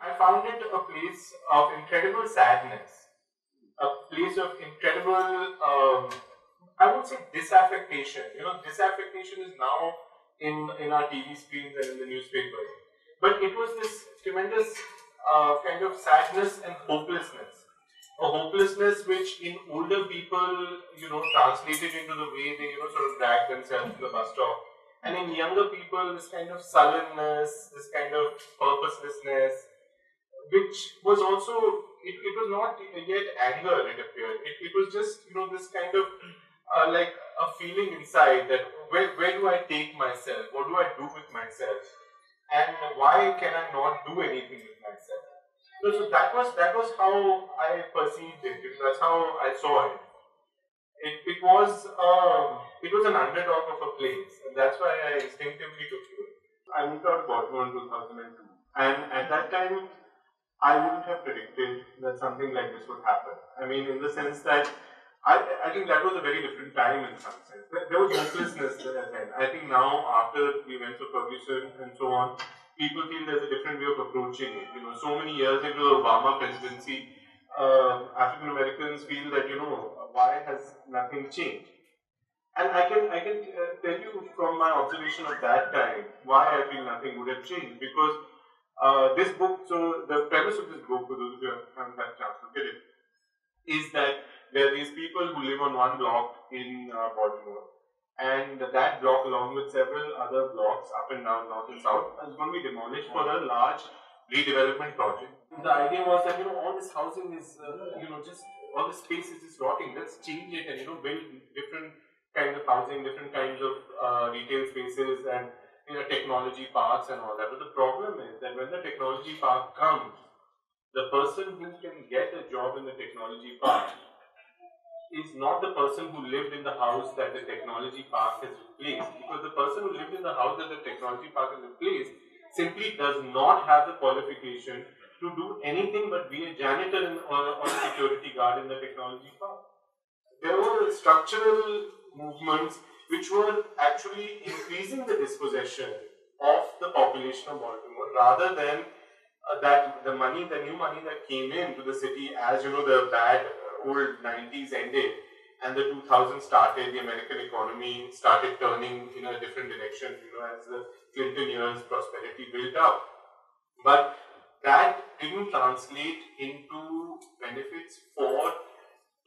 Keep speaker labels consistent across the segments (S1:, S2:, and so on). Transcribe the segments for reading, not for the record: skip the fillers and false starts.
S1: I found it a place of incredible sadness, a place of incredible, I would say, disaffectation. Disaffectation is now in our TV screens and in the newspapers. But it was this tremendous kind of sadness and hopelessness. A hopelessness which in older people, translated into the way they, sort of drag themselves to the bus stop. And in younger people, this kind of sullenness, this kind of purposelessness, which was also, it was not yet anger, it appeared. It was just, this kind of like a feeling inside that where do I take myself? What do I do with myself? And why can I not do anything with myself? So that was how I perceived it. That's how I saw it. It was an underdog of a place, and that's why I instinctively took to it. I moved out of Baltimore in 2002, and at that time, I wouldn't have predicted that something like this would happen. I mean, in the sense that I think that was a very different time in some sense. There was hopelessness then. I think now, after the events of Ferguson and so on, people feel there's a different way of approaching it. So many years into the Obama presidency, African Americans feel that, why has nothing changed? And I can tell you from my observation of that time why I feel nothing would have changed. Because this book, so the premise of this book, for those of you who haven't had a chance to look at it, is that there are these people who live on one block in Baltimore, and that block, along with several other blocks up and down, north and south, is going to be demolished for a large redevelopment project. The idea was that all this housing is just all the space is just rotting. Let's change it and build different kinds of housing, different kinds of retail spaces, and technology parks and all that. But the problem is that when the technology park comes, the person who can get a job in the technology park is not the person who lived in the house that the technology park has replaced. Because the person who lived in the house that the technology park has replaced simply does not have the qualification to do anything but be a janitor or a security guard in the technology park. There were structural movements which were actually increasing the dispossession of the population of Baltimore, rather than that the new money that came into the city as the bad old 90s ended and the 2000s started, the American economy started turning in a different direction, as the Clinton years prosperity built up. But that didn't translate into benefits for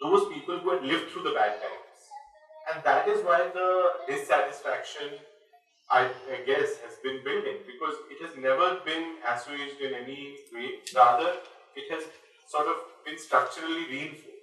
S1: those people who had lived through the bad times. And that is why the dissatisfaction, I guess, has been building, because it has never been assuaged in any way. Rather, it has sort of been structurally reinforced.